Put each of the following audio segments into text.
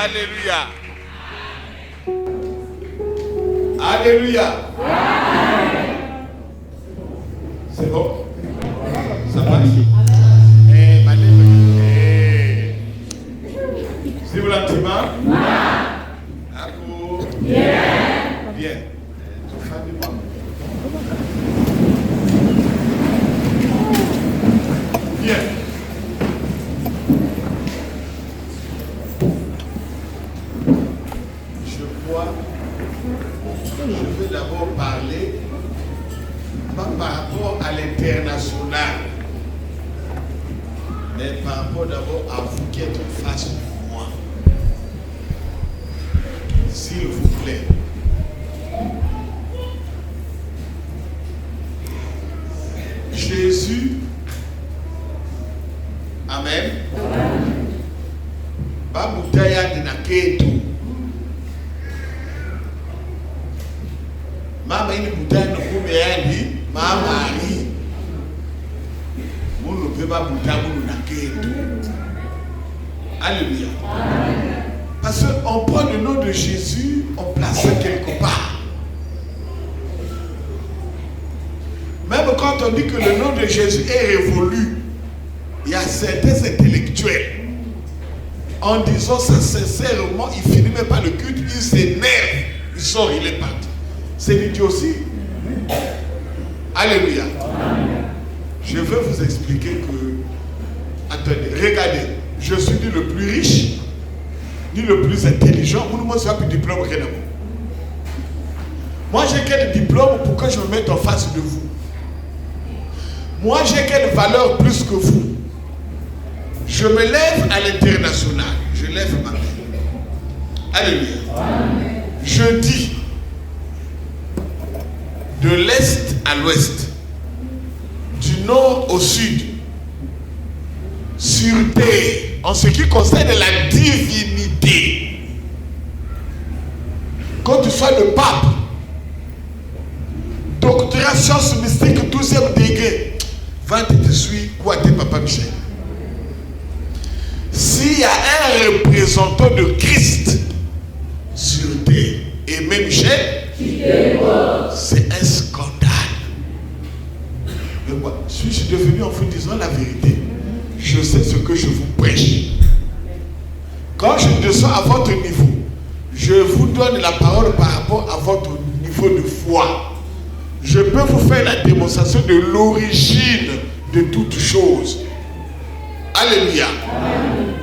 Alléluia. Alléluia. C'est bon? Ça marche? Si vous l'entendez? Bien. Bien. Je veux d'abord parler, pas par rapport à l'international, mais par rapport d'abord à vous qui êtes en face de moi. S'il vous plaît. Jésus, Amen. Babutaya de Naketu. Mama ini butaya no kumeyani, mama ali. Munu peba butaya munu Naketu. Alléluia. Parce qu'on prend le nom de Jésus, on place ça quelque part. Même quand on dit que le nom de Jésus est révolu, il y a certains intellectuels, en disant ça sincèrement, il finit même pas le culte, il s'énerve, il sort, il est parti. C'est l'idiotie. Alléluia. Je veux vous expliquer que, attendez, regardez, je suis ni le plus riche, ni le plus intelligent, moi je n'ai plus de diplôme que d'abord. Moi j'ai quel diplôme pour que je me mette en face de vous? Moi j'ai quelle valeur plus que vous? Je me lève à l'international, je lève ma main. Alléluia. Amen. Je dis de l'est à l'ouest, du nord au sud, sur terre, en ce qui concerne la divinité. Quand tu sois le pape, doctorat sciences mystiques 12e degré, va te suivre quoi tes papa Michel. S'il y a un représentant de Christ sur terre, et même Michel, c'est un scandale. Mais moi, suis-je devenu en vous disant la vérité? Je sais ce que je vous prêche. Quand je descends à votre niveau, je vous donne la parole par rapport à votre niveau de foi. Je peux vous faire la démonstration de l'origine de toutes choses. Alléluia. Amen.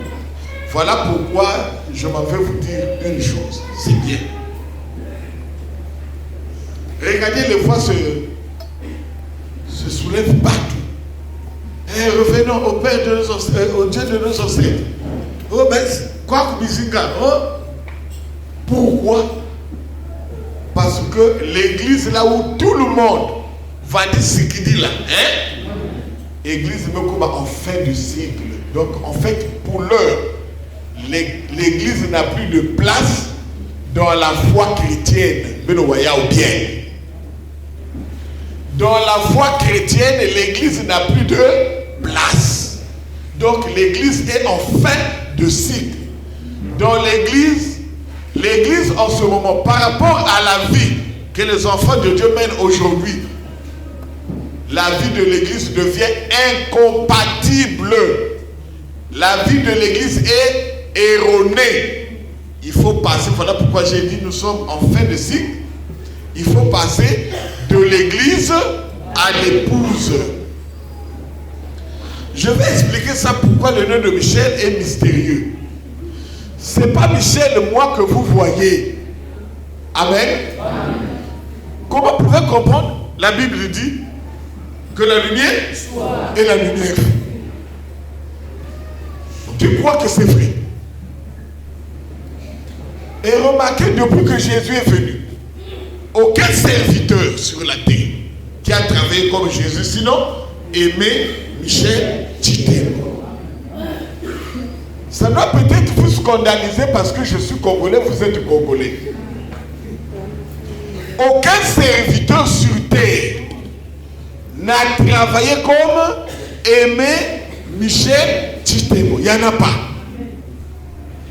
Voilà pourquoi je m'en vais vous dire une chose. C'est bien. Regardez, les voix se soulèvent partout. Et revenons au Père de nos ancêtres, au Dieu de nos ancêtres. Oh, mais quoi que Bizinga, oh? Pourquoi? Parce que l'église, là où tout le monde va dire ce qu'il dit là, hein? L'église, en fin de cycle. Donc, en fait, pour l'heure, l'église n'a plus de place dans la foi chrétienne. Ou bien. Dans la foi chrétienne, l'église n'a plus de place. Donc, l'église est en fin de cycle. Dans l'église en ce moment, par rapport à la vie que les enfants de Dieu mènent aujourd'hui, la vie de l'église devient incompatible. La vie de l'église est erronée. Il faut passer, voilà pourquoi j'ai dit nous sommes en fin de cycle. Il faut passer de l'église à l'épouse. Je vais expliquer ça pourquoi le nom de Michel est mystérieux. C'est pas Michel moi que vous voyez. Amen. Amen. Comment vous pouvez comprendre? La Bible dit que la lumière est la lumière. Tu crois que c'est vrai? Et remarquez, depuis que Jésus est venu, aucun serviteur sur la terre qui a travaillé comme Jésus, sinon Aimé Michel Titemo. Ça doit peut-être vous scandaliser parce que je suis congolais, vous êtes congolais. Aucun serviteur sur terre n'a travaillé comme Aimé Michel Titemo. Il n'y en a pas.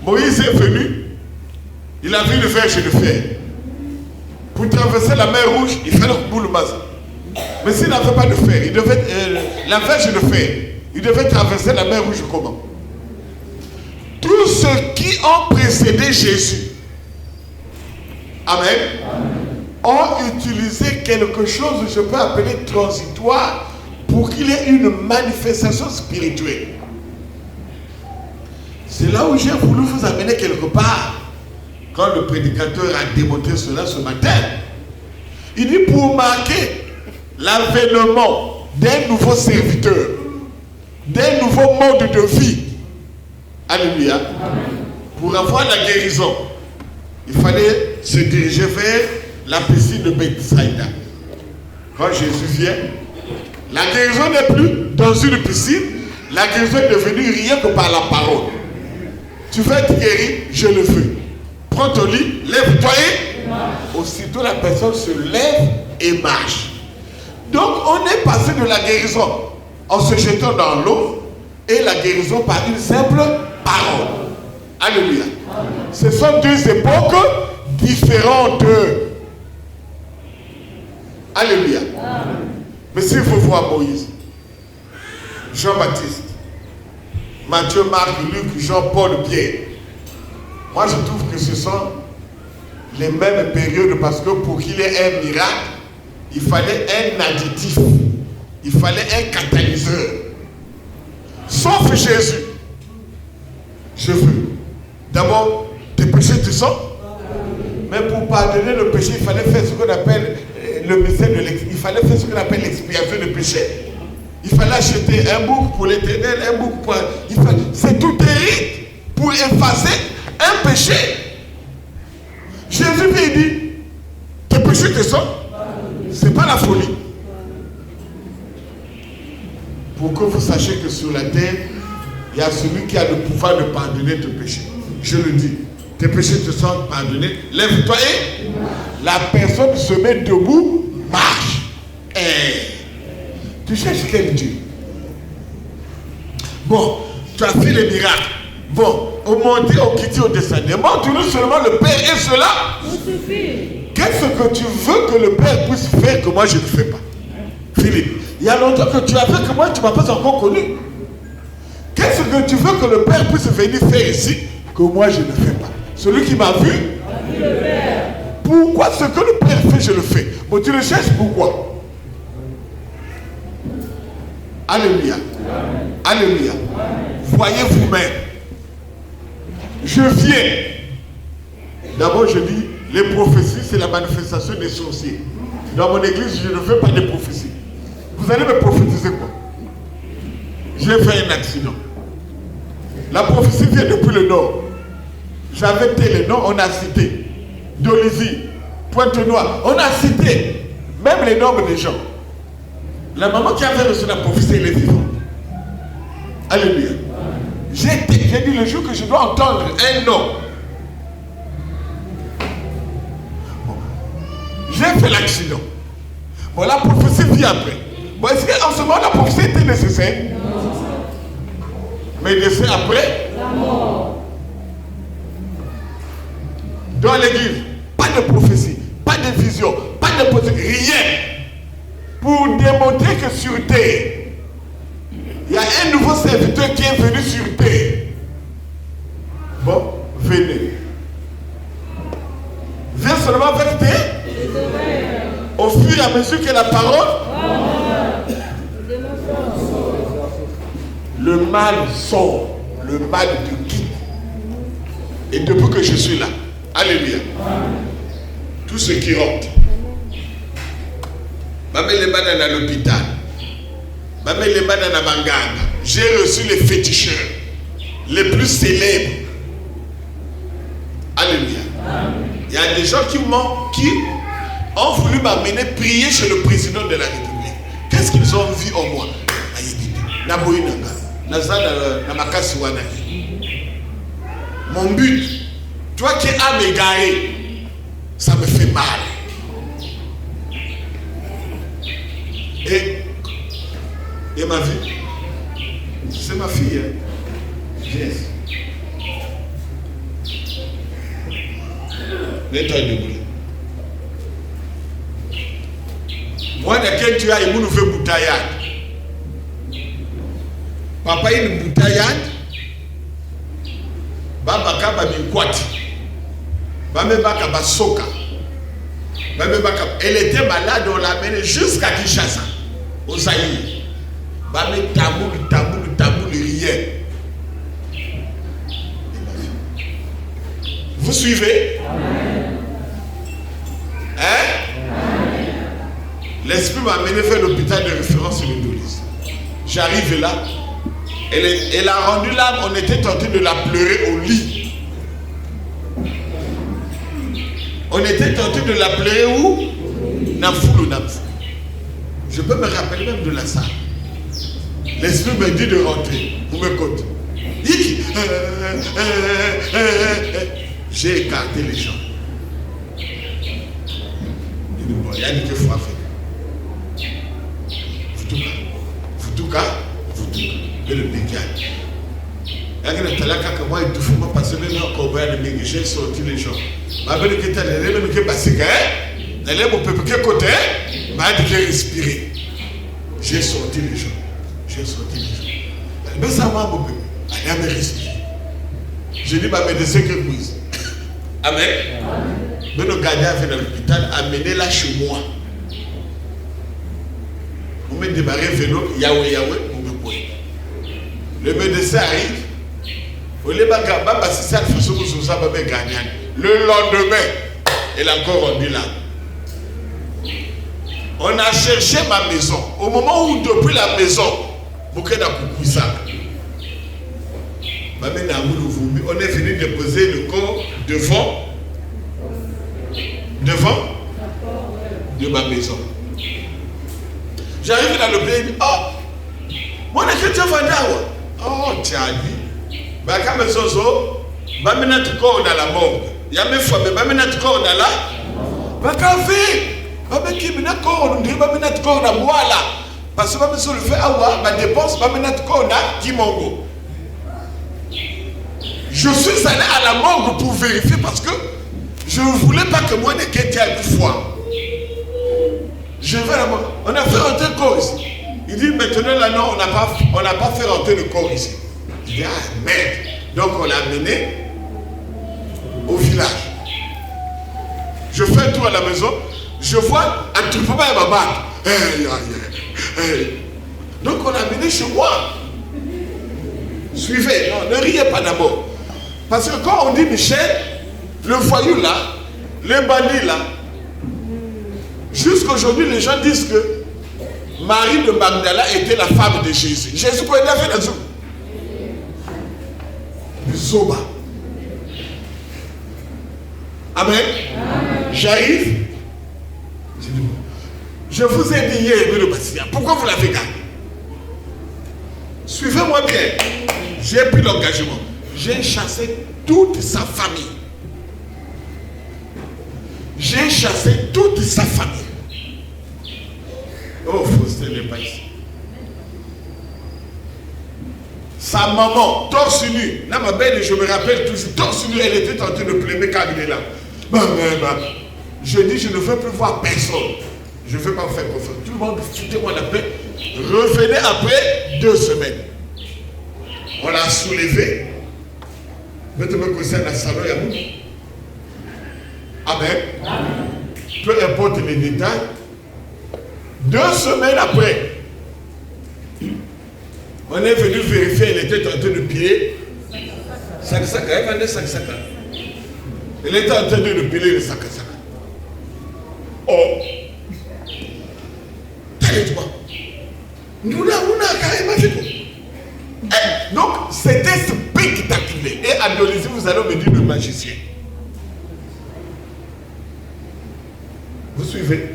Moïse est venu, Il a vu le verge de fer. Pour traverser la mer Rouge, il fallait couper le masse. Mais s'il n'avait pas de fer, il devait, la verge de fer, il devait traverser la mer Rouge comment? Tous ceux qui ont précédé Jésus, amen, ont utilisé quelque chose, je peux appeler transitoire, pour qu'il y ait une manifestation spirituelle. C'est là où j'ai voulu vous amener quelque part. Quand le prédicateur a démontré cela ce matin, il dit pour marquer l'avènement d'un nouveau serviteur, d'un nouveau mode de vie. Alléluia. Pour avoir la guérison, il fallait se diriger vers la piscine de Bethsaïda. Quand Jésus vient, la guérison n'est plus dans une piscine, la guérison est devenue rien que par la parole. Tu veux être guéri, je le veux. Prends ton lit, lève-toi et marche. Aussitôt la personne se lève et marche. Donc on est passé de la guérison en se jetant dans l'eau et la guérison par une simple parole. Alléluia. Amen. Ce sont deux époques différentes. Alléluia. Amen. Mais s'il faut voir Moïse, Jean-Baptiste, Matthieu, Marc, Luc, Jean, Paul, Pierre, moi je trouve que ce sont les mêmes périodes parce que pour qu'il y ait un miracle, il fallait un additif, il fallait un catalyseur. Sauf Jésus. Je veux d'abord tes péchés te sont. Mais pour pardonner le péché, il fallait faire ce qu'on appelle le mystère de l'expiation. Il fallait faire ce qu'on appelle l'expiation de péché. Il fallait acheter un bouc pour l'Éternel, un bouc pour... C'est tout un rite pour effacer un péché. Jésus vient dit, tes péchés te sont. C'est pas la folie. Pour que vous sachiez que sur la terre, il y a celui qui a le pouvoir de pardonner tes péchés. Je le dis. Tes péchés te sont pardonnés. Lève-toi et la personne se met debout, marche. Tu cherches quel Dieu? Bon, tu as fait les miracles. Bon, au monter, au quitter, au descendre. Montre-nous seulement le Père et cela. Qu'est-ce que tu veux que le Père puisse faire que moi je ne fais pas? Philippe, il y a longtemps que tu as fait que moi tu ne m'as pas encore connu. Qu'est-ce que tu veux que le Père puisse venir faire ici que moi je ne fais pas? Celui qui m'a vu, pourquoi ce que le Père fait, je le fais? Bon, tu le cherches pourquoi? Alléluia. Alléluia. Voyez vous-même. Je viens. D'abord, je dis, les prophéties, c'est la manifestation des sorciers. Dans mon église, je ne veux pas de prophéties. Vous allez me prophétiser quoi? J'ai fait un accident. La prophétie vient depuis le nord. J'avais tel nom, on a cité. Dolisie, Pointe-Noire, on a cité. Même les noms des gens. La maman qui avait reçu la prophétie, elle est vivante. Alléluia. J'ai dit le jour que je dois entendre un nom. Bon. J'ai fait l'accident. Bon, la prophétie vient après. Bon, est-ce qu'en ce moment la prophétie était nécessaire? Non. Mais c'est après la mort. Dans l'église, pas de prophétie, pas de vision, pas de prophétie, rien. Pour démontrer que sur terre, il y a un nouveau serviteur qui est venu sur terre. Bon, venez. Viens seulement avec tes. Au fur et à mesure que la parole. Le mal sort. Le mal te quitte. Et depuis que je suis là. Alléluia. Tout ce qui rentre. À l'hôpital. J'ai reçu les féticheurs les plus célèbres. Alléluia. Il y a des gens qui ont voulu m'amener prier chez le président de la République. Qu'est-ce qu'ils ont vu en moi? Mon but, toi qui es âme égarée, ça me fait mal. Et ma vie, c'est ma fille. Hein? Yes. Mets-toi debout. Moi, quand tu as une nouvelle bouteillade, papa a une bouteillade, baba kaba mikwati, baba baka basoka, baba baka. Elle était malade, on l'a amenée jusqu'à Kinshasa, au Zaïre. Baba taboule, rien. Vous suivez? Hein? L'esprit m'a amené vers l'hôpital de référence sur le Doulis. J'arrive là. Elle a rendu l'âme, on était tenté de la pleurer au lit. On était tenté de la pleurer où? Namfoulou. Je peux me rappeler même de la salle. L'esprit me dit de rentrer. Vous me comptez. J'ai écarté les gens. Il y a une que faut faire. Futuka. Et le dégage. Moi, il faut pas passer le nom comme j'ai sorti les gens. Ma belle qui était là, elle est passée. Elle est mon peuple qui côté. M'a dit de respirer. J'ai sorti les gens. Mais ça m'a mon peuple. Elle a respiré. Je dis ma médecin que quiz. Amen. Mais le gardien a fait dans l'hôpital, amenez-la chez moi. On me démarrer vélo, Yahweh, on me pointe. Le médecin arrive. Le lendemain, elle a encore rendu là. On a cherché ma maison. Au moment où depuis la maison, on est venu déposer le corps devant de ma maison. J'arrive dans le pays, oh, moi je suis venu. Oh, tu as dit, bah quand mes oiseaux, bah maintenant tu corps dans la morgue. Il y a mes fois, mais bah maintenant tu corps dans la, bah quand fait, bah qui maintenant corps, on dit bah maintenant tu corps dans moi là, parce que bah monsieur le fait ah bah dépense, bah maintenant tu corps dans qui mongo. Je suis allé à la morgue pour vérifier parce que je ne voulais pas que moi ne quitte à une fois. Je vais à la morgue. On a fait rentrer le corps ici. Il dit maintenant là non, on n'a pas fait rentrer le corps ici. Je dis ah merde. Donc on l'a amené au village. Je fais un tour à la maison. Je vois un truc pas à ma bague. Donc on l'a amené chez moi. Suivez, non, ne riez pas d'abord. Parce que quand on dit Michel, le voyou là, le bandit là, jusqu'aujourd'hui les gens disent que Marie de Magdala était la femme de Jésus. Jésus quoi il a fait dans tout? Du Zoba. Amen. J'arrive. Je vous ai dit hier, pourquoi vous l'avez gardé? Suivez-moi bien. J'ai pris l'engagement. J'ai chassé toute sa famille. J'ai chassé toute sa famille. Oh, Faustin n'est pas ici. Sa maman, torse nu. Là, ma belle, je me rappelle toujours, torse nu, elle était en train de pleurer quand il est là. Je dis, je ne veux plus voir personne. Je ne veux pas vous faire confiance. Tout le monde, foutez-moi la paix. Revenez après 2 semaines. On l'a soulevé. Maintenant, que dans le salon, il y a beaucoup. Amen. Peu importe les détails. 2 semaines après, on est venu vérifier, elle était en train de piller. Sac-sac, elle vendait sac-sac. Elle était en train de piler le sac-sac. Oh! T'arrête-toi. Nous l'avons carrément fait tout. Donc, c'était spectaculaire. Et à Indonésie, vous allez me dire le magicien. Vous suivez?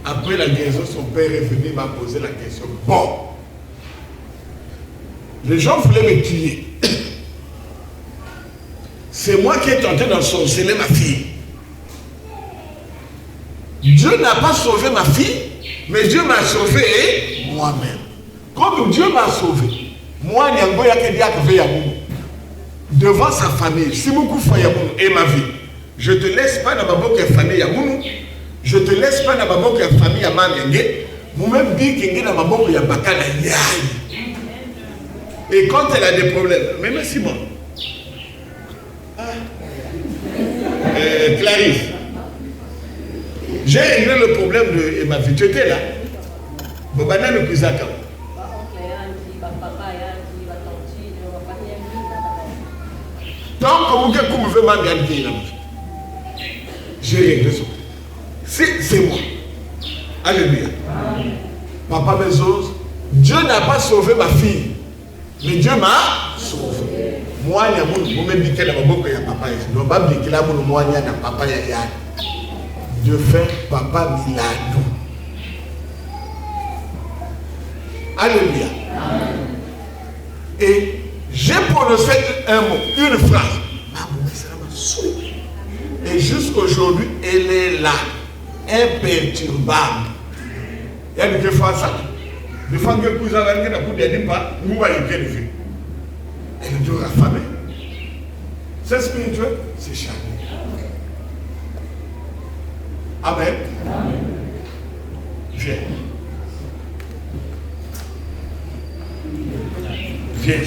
Après la guérison, son père est venu, m'a posé la question. Bon, les gens voulaient me tuer. C'est moi qui ai tenté d'ensorceler ma fille. Dieu n'a pas sauvé ma fille, mais Dieu m'a sauvé moi-même. Comme Dieu m'a sauvé, moi, devant sa famille, si beaucoup et ma vie, Je ne te laisse pas dans ma boque et famille à Mounou. Je ne te laisse pas dans ma boque et famille à Mamenge. Vous-même dites qu'il y a dans ma boque et à Bakana. Et quand elle a des problèmes, mais merci moi. Clarisse, j'ai réglé le problème de ma vie. Tu étais là. Bobana le Kuzaka. Donc, comme vous veut m'amener, j'ai réglé ça. C'est moi. Alléluia. Papa Bezos, Dieu n'a pas sauvé ma fille, mais Dieu m'a sauvé. Moi, il y a mon même dit que la maman il y a papa. Je ne pas dire que la moi il y a papa il y a. De faire papa Milano. Alléluia. Et j'ai prononcé un mot, une phrase. Et jusqu'aujourd'hui, elle est là, imperturbable. Il y a des fois ça. Des fois que vous avez un coup de pas, vous voyez qu'elle fait. Elle est toujours affamée. C'est spirituel, c'est charnel. Amen. Viens. Viens.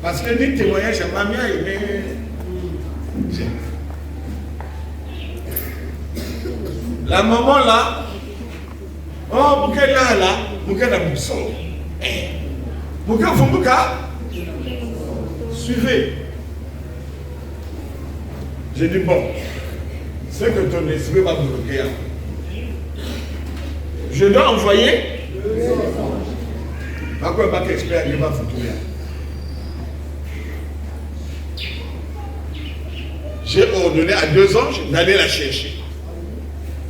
Parce que les témoignages, ma mère, la maman là, oh, pourquoi là, pourquoi la boussole? Pourquoi vous suivez. J'ai dit bon, c'est que ton esprit va bloquer. Je dois envoyer. Pas quoi, pas qu'expert, il va foutre. J'ai ordonné à 2 anges d'aller la chercher.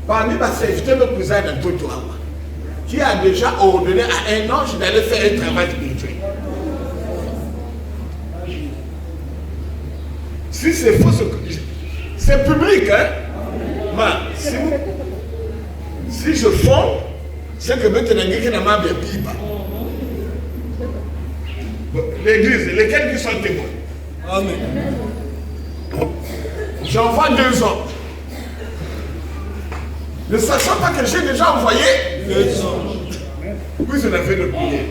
Parmi ma serviteur, le cousin d'un Totoawa, qui a déjà ordonné à un ange d'aller faire un travail spirituel. Si c'est faux, c'est public, hein? Mais si je fonds, c'est que maintenant, il y a un peu de pipa. L'église, lesquels qui sont témoins? Amen. J'envoie 2 anges. Ne sachant pas que j'ai déjà envoyé 2 anges. Puis on a fait le prière.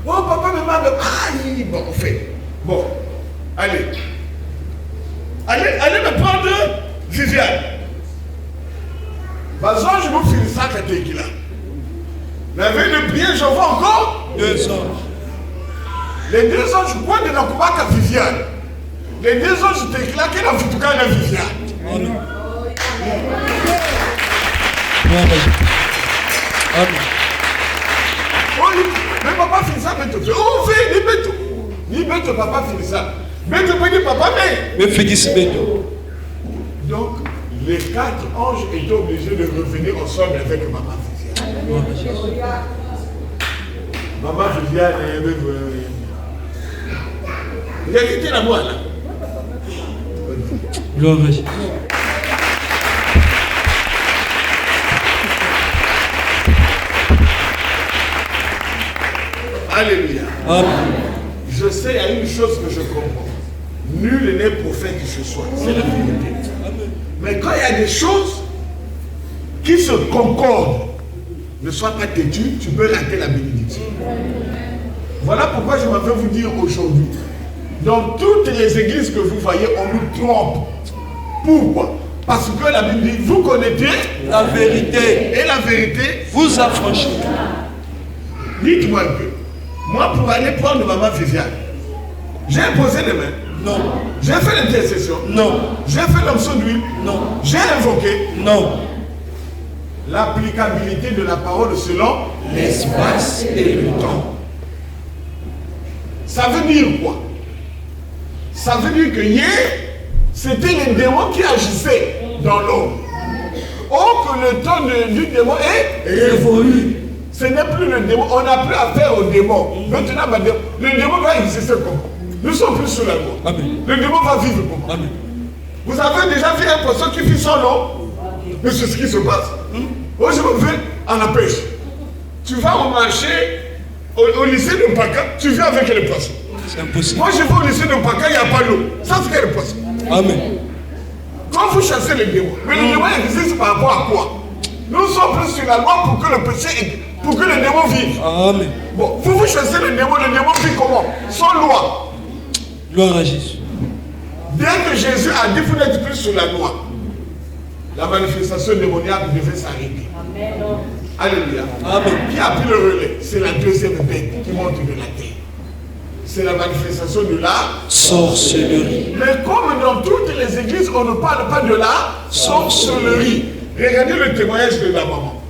Oh papa me m'a dit, bon, on fait. Bon, allez. Allez me prendre Viviane. Parce que je me file ça quand tu es là. Mais avec le prière, j'envoie encore 2 anges. Les 2 anges, je crois de la coupe à Viviane. Les 2 anges, je t'ai claqué dans le cas de Viviane. Amen. Oh, mais papa fait ça, mais tu fais. Oh, fais, ni bête. Ni bête, papa fait ça. Mais tu peux dire, papa, mais. Mais fais bête. Donc, les 4 anges étaient obligés de revenir ensemble avec maman Viviane. Maman Viviane, il a quitté la moi là. Gloire à Jésus. Alléluia. Amen. Je sais, il y a une chose que je comprends. Nul n'est prophète qui se soit. C'est la vérité. Amen. Mais quand il y a des choses qui se concordent, ne sois pas têtu, tu peux rater la bénédiction. Voilà pourquoi je m'en vais vous dire aujourd'hui. Dans toutes les églises que vous voyez, on nous trompe. Pourquoi? Parce que la Bible dit, vous connaissez la vérité. Et la vérité vous affranchit. Dites-moi un peu. Moi, pour aller prendre maman Viviane, j'ai imposé les mains. Non. J'ai fait l'intercession. Non. J'ai fait l'onction d'huile. Non. J'ai invoqué. Non. L'applicabilité de la parole selon l'espace et le temps. Ça veut dire quoi? Ça veut dire que hier, c'était les démons qui agissaient dans l'homme. Or que le temps du démon est révolu. Ce n'est plus le démon. On n'a plus affaire au démon. Maintenant, le démon va exister comment? Nous sommes plus sous la loi. Amen. Le démon va vivre comment? Amen. Vous avez déjà vu un poisson qui vit sans l'eau? Mais c'est ce qui se passe. Moi, je me vais à la pêche. Tu vas au marché, au lycée de Mpaka, tu viens avec les poissons. C'est impossible. Moi, je vais au lycée de Mpaka, il n'y a pas d'eau. Ça, c'est le poisson. Amen. Quand vous chassez les démons, mais les démons existent par rapport à quoi? Nous sommes plus sur la loi pour que le péché, pour que les démons vivent. Amen. Bon, vous chassez le démon vit comment? Sans loi. Gloire à Jésus. Bien que Jésus a dit vous n'êtes plus sur la loi, la manifestation démoniaque devait s'arrêter. Alléluia. Amen. Qui a pris le relais? C'est la deuxième bête qui monte de la terre. C'est la manifestation de la sorcellerie. Mais comme dans toutes les églises, on ne parle pas de la sorcellerie. Regardez le témoignage de la maman.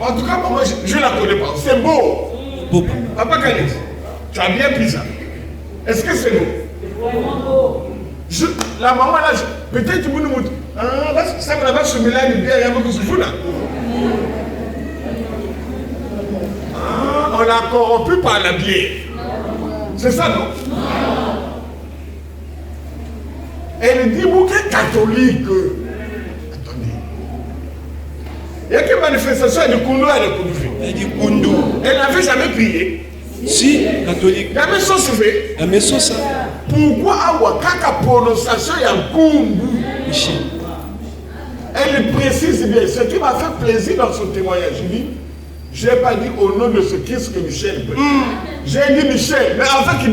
En tout cas, maman, je ne la connais pas. C'est beau. Beau. Papa Kanis, tu as bien pris ça. Est-ce que c'est beau? C'est vraiment beau. La maman là, peut-être vous nous montrez. Ça me l'a se mélanger bien, il y a beaucoup de choses là. On a corrompu par la bière. C'est ça, non? Elle dit, vous êtes catholique. Attendez. Il y a quelle manifestation de Koundou et de Koundoufi? Elle dit Koundou. Elle n'avait jamais prié. Si, catholique. La maison sauvée. La maison ça. Pourquoi avoir kaka prononciation et un Koundou? Michel. Elle précise bien. Ce qui m'a fait plaisir dans son témoignage, je dis, je n'ai pas dit au nom de ce Christ que Michel peut. J'ai dit Michel, mais avec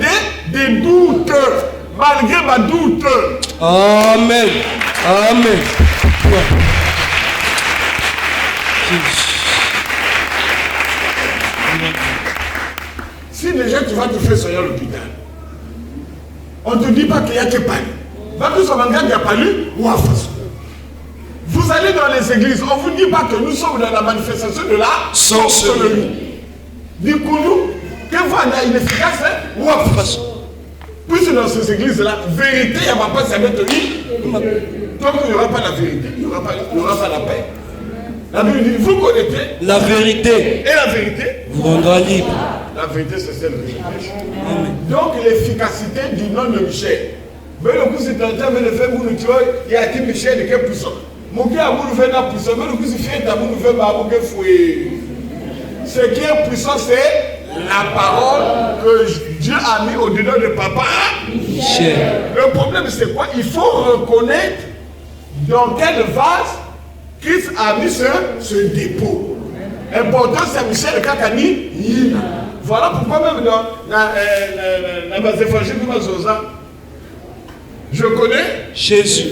des doutes, malgré ma doute. Amen. Amen. Si déjà tu vas te faire soigner à l'hôpital, on ne te dit pas qu'il n'y a que Palu. Va que ce manga qui a Palu ou à Faso. Vous allez dans les églises, on ne vous dit pas que nous sommes dans la manifestation de la sorcellerie. Du coup, nous, que vous avez inefficace ou à Faso. Puisque dans ces églises-là, vérité, il n'y a pas de savoir. Tant qu'il n'y aura pas la vérité, il n'y aura pas la paix. La Bible dit, vous connaissez la vérité. Et la vérité vous rendra libre. La vérité, c'est celle que je prêche. Donc, l'efficacité du nom de Michel. Mais le coup, c'est en train de faire vous, il y a qui Michel de quel puissant. Mon gars, vous nous faites la puissance. Mais le coup, c'est fait, vous nous faites ma fouet. Ce qui est puissant, c'est la parole que Dieu a mis au-dedans de papa. Michel. Le problème, c'est quoi? Il faut reconnaître dans quel vase Christ a mis ce dépôt. Important, c'est Michel Kakani. Voilà pourquoi même dans la base évangile de Mazosa, je connais Jésus.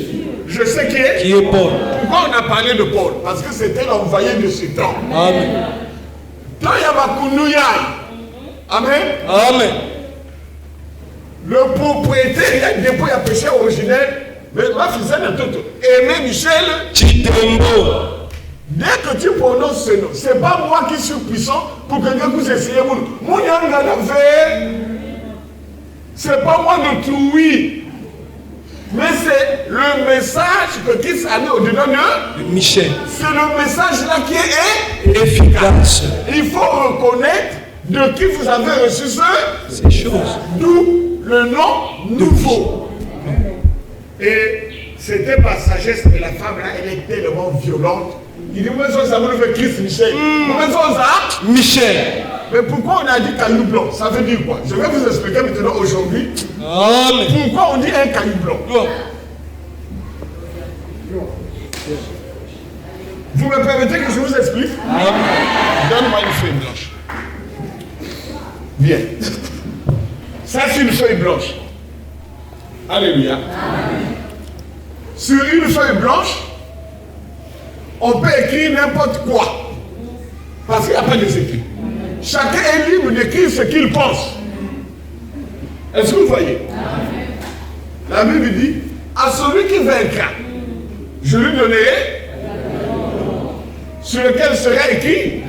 Je sais qui est Paul. Pourquoi on a parlé de Paul? Parce que c'était l'envoyé de ce temps. Amen. Quand il y a Makounouya, amen. Amen. Le propriétaire, il y a dépôt, il y a péché originel. Mais ma fille, c'est un tout. Aimé Michel Chitembo. Dès que tu prononces ce nom, c'est pas moi qui suis puissant pour que Dieu vous essaye. C'est pas moi de tout, oui. Mais c'est le message que Christ a mis au-dedans de Michel. C'est le message là qui est efficace. Il faut reconnaître de qui vous avez reçu ces choses. D'où le nom nouveau. Et c'était par sagesse que la femme là, elle est tellement violente. Il dit, moi, ça me fait Christ Michel. Michel. Mais pourquoi on a dit caillou blanc? Ça veut dire quoi? Je vais vous expliquer maintenant aujourd'hui. Pourquoi on dit un caillou blanc? Vous me permettez que je vous explique? Donne-moi une feuille blanche. Bien. Ça, c'est une feuille blanche. Alléluia. Amen. Sur une feuille blanche, on peut écrire n'importe quoi. Parce qu'il n'y a pas de écrits. Chacun est libre d'écrire ce qu'il pense. Est-ce que vous voyez? Amen. La Bible dit, à celui qui vaincra, je lui donnerai sur lequel sera écrit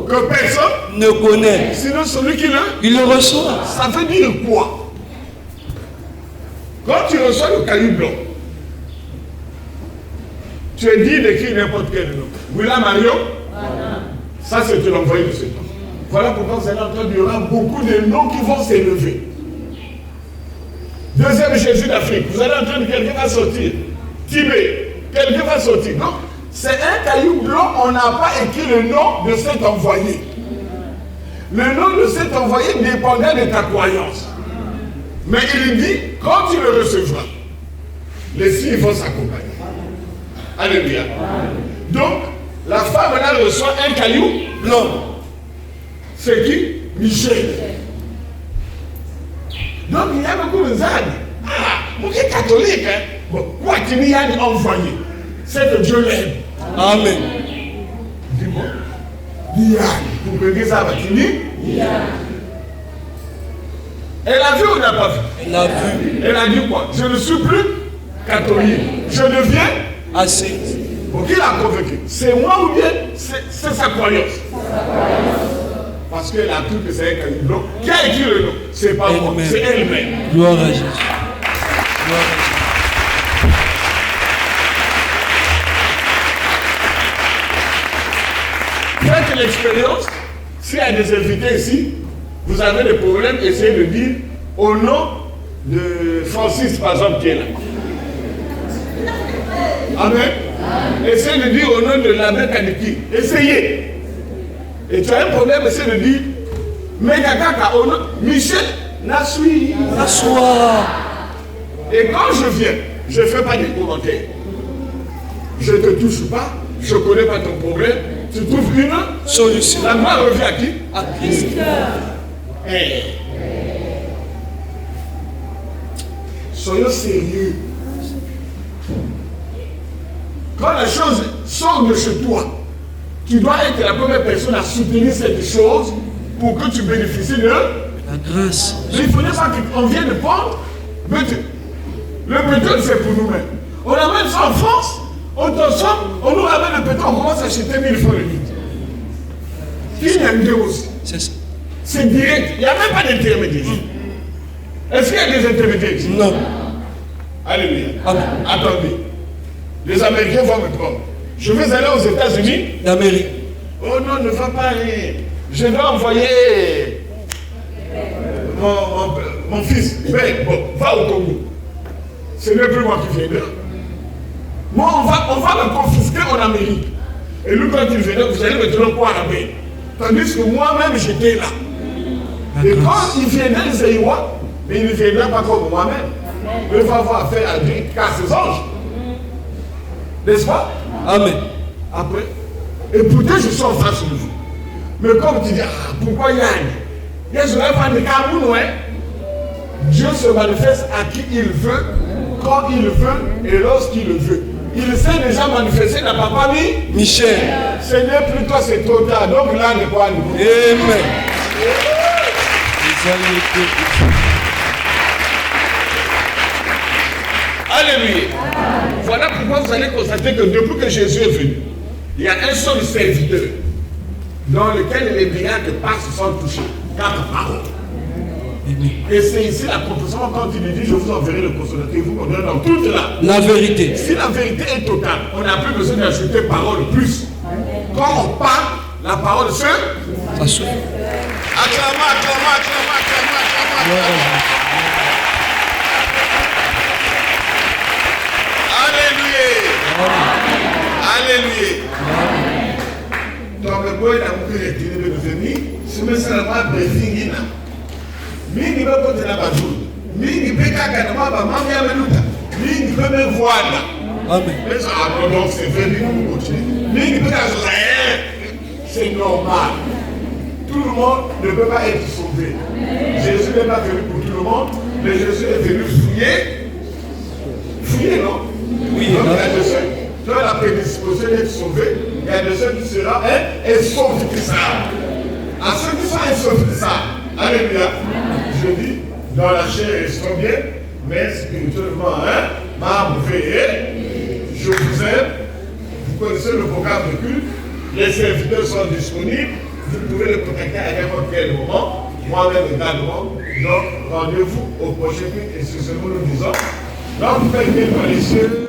que personne ne connaît. Sinon celui qui le reçoit. Ça veut dire quoi? Quand tu reçois le caillou blanc, tu es dit d'écrire n'importe quel nom. William Mario, ça c'est l'envoyé de ce temps. Voilà pourquoi vous allez entendre, il y aura beaucoup de noms qui vont s'élever. Deuxième Jésus d'Afrique, vous allez entendre quelqu'un va sortir. Tibet, quelqu'un va sortir. Non, c'est un caillou blanc, on n'a pas écrit le nom de cet envoyé. Le nom de cet envoyé dépendait de ta croyance. Mais il dit, quand tu le recevras, Les signes vont s'accompagner. Alléluia. Donc, la femme là reçoit un caillou blanc. C'est qui? Michel. Donc, il y a beaucoup de ânes. Ah, mon Dieu catholique, hein? Bon, quoi qu'il y a envoyé, c'est que Dieu l'aime. Amen. Dis-moi. Diane. Vous comprenez ça, Batini? Elle a vu ou n'a pas vu? Elle a vu. Elle a dit quoi? Je ne suis plus catholique. Je deviens Assez. bon, qui l'a convaincu? C'est moi ou bien c'est sa croyance? Parce qu'elle a cru que c'est un caillou blanc. Qui a écrit le nom? C'est pas moi, c'est elle-même. Gloire à Jésus. Gloire à Jésus. Faites l'expérience. S'il y a des invités ici, vous avez des problèmes, essayez de dire au nom de Francis, par exemple, qui est là. Amen. Essayez de dire au nom de l'abbé Kaniki. Essayez. Et tu as un problème, essayez de dire Megakaka au nom Michel Nassoui. Assois. Et quand je viens, je ne fais pas des commentaires. Je ne te touche pas, je ne connais pas ton problème. Tu trouves une Solution. La gloire revient à qui? À Christ. Hey. Soyons sérieux. Quand la chose sort de chez toi, tu dois être la première personne à soutenir cette chose pour que tu bénéficies de La grâce. mais il ne faudrait pas qu'on vienne de prendre béton. Le béton, c'est pour nous-mêmes. On amène ça en France, on transforme, on nous ramène le béton, on commence à acheter 1000 francs le litre. Qui n'aime Dieu aussi? C'est ça. C'est direct, il n'y a même pas d'intermédiaire. Est-ce qu'il y a des intermédiaires ici? Non. Alléluia. Amen. Attendez. Les Américains vont me prendre. Je vais aller aux États-Unis. D'Amérique. Oh non, ne va pas aller. Je dois envoyer mon fils. Ben, bon, va au Congo. Ce n'est plus moi qui viendrai. Moi, on va me confisquer en Amérique. Et lui, quand il viendra, vous allez me donner quoi à la main. Tandis que moi-même, j'étais là. Et quand il viendra, les Aïwa, mais il ne viendra pas comme moi-même. Il va avoir affaire à Dieu qu'à ses anges. N'est-ce pas? Amen. Après. Et pourtant, je suis en face de vous. Mais comme tu dis, ah, pourquoi Yann? Il y a ce pas de Cameroun, ouais. Dieu se manifeste à qui il veut, quand il veut et lorsqu'il le veut. Il s'est déjà manifesté dans papa mis. Michel. Seigneur, plus toi c'est trop tard. Donc là, n'est pas nous. Amen. Alléluia. Voilà pourquoi vous allez constater que depuis que Jésus est venu, il y a un seul serviteur dans lequel les miracles passent sans toucher. 4 paroles. Et c'est ici la confession quand il dit je vous enverrai le consolateur, vous conduirez dans toute la vérité. Si la vérité est totale, on n'a plus besoin d'ajouter parole plus. Quand on parle, la parole se. Ça souffle. Acclamons. Alléluia. Donc, le boy n'a pas pu retirer de venir. Si vous savez, briefing, mingi bakote na bazulu mingi pekaka na maba mami ya meluta mingi peme voana. Amen. Mais ça donc c'est venu nous continuer mingi pekaka c'est normal. Tout le monde ne peut pas être sauvé. Jésus n'est pas venu pour tout le monde, mais Jésus est venu fouiller, non? Oui. Donc il y a de ceux qui ont la prédisposition d'être sauvés, il y a de ceux qui seront insaufissables. À ceux qui sont insaufissables, alléluia. Je dis, dans la chair, ils sont bien, mais spirituellement, marbre veillé, je vous aime, vous connaissez le vocable de culte, les serviteurs sont disponibles, vous pouvez les contacter à n'importe quel moment, moi-même également, donc rendez-vous au prochain culte, et c'est ce que nous disons. Donc, faites bien dans les cieux.